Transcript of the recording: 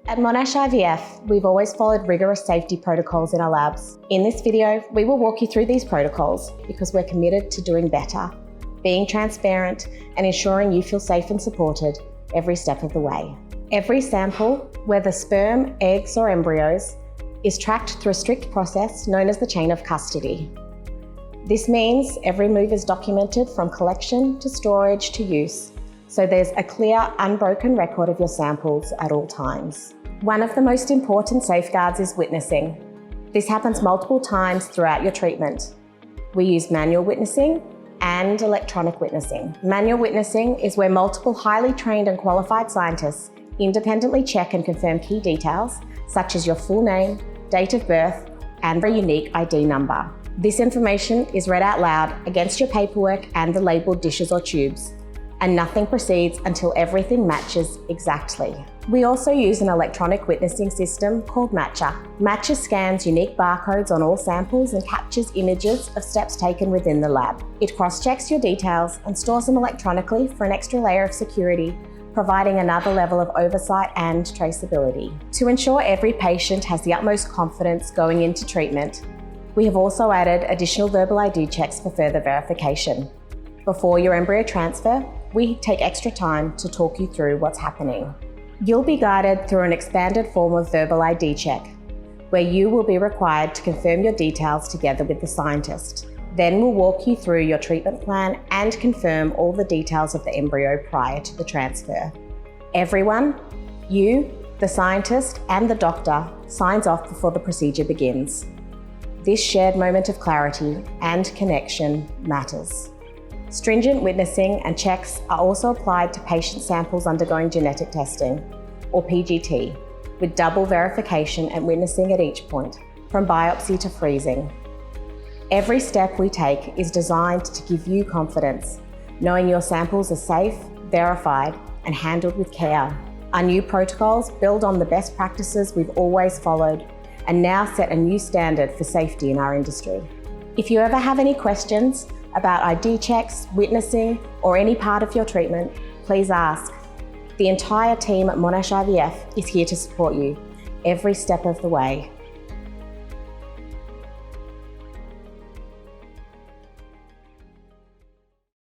At Monash IVF, we've always followed rigorous safety protocols in our labs. In this video, we will walk you through these protocols because we're committed to doing better, being transparent, and ensuring you feel safe and supported every step of the way. Every sample, whether sperm, eggs, or embryos, is tracked through a strict process known as the chain of custody. This means every move is documented from collection to storage to use, so there's a clear, unbroken record of your samples at all times. One of the most important safeguards is witnessing. This happens multiple times throughout your treatment. We use manual witnessing and electronic witnessing. Manual witnessing is where multiple highly trained and qualified scientists independently check and confirm key details, such as your full name, date of birth, and a unique ID number. This information is read out loud against your paperwork and the labelled dishes or tubes, and nothing proceeds until everything matches exactly. We also use an electronic witnessing system called Matcher. Matcher scans unique barcodes on all samples and captures images of steps taken within the lab. It cross-checks your details and stores them electronically for an extra layer of security, providing another level of oversight and traceability. To ensure every patient has the utmost confidence going into treatment, we have also added additional verbal ID checks for further verification. Before your embryo transfer, we take extra time to talk you through what's happening. You'll be guided through an expanded form of verbal ID check, where you will be required to confirm your details together with the scientist. Then we'll walk you through your treatment plan and confirm all the details of the embryo prior to the transfer. Everyone, you, the scientist, and the doctor signs off before the procedure begins. This shared moment of clarity and connection matters. Stringent witnessing and checks are also applied to patient samples undergoing genetic testing, or PGT, with double verification and witnessing at each point, from biopsy to freezing. Every step we take is designed to give you confidence, knowing your samples are safe, verified, and handled with care. Our new protocols build on the best practices we've always followed and now set a new standard for safety in our industry. If you ever have any questions about ID checks, witnessing, or any part of your treatment, please ask. The entire team at Monash IVF is here to support you every step of the way.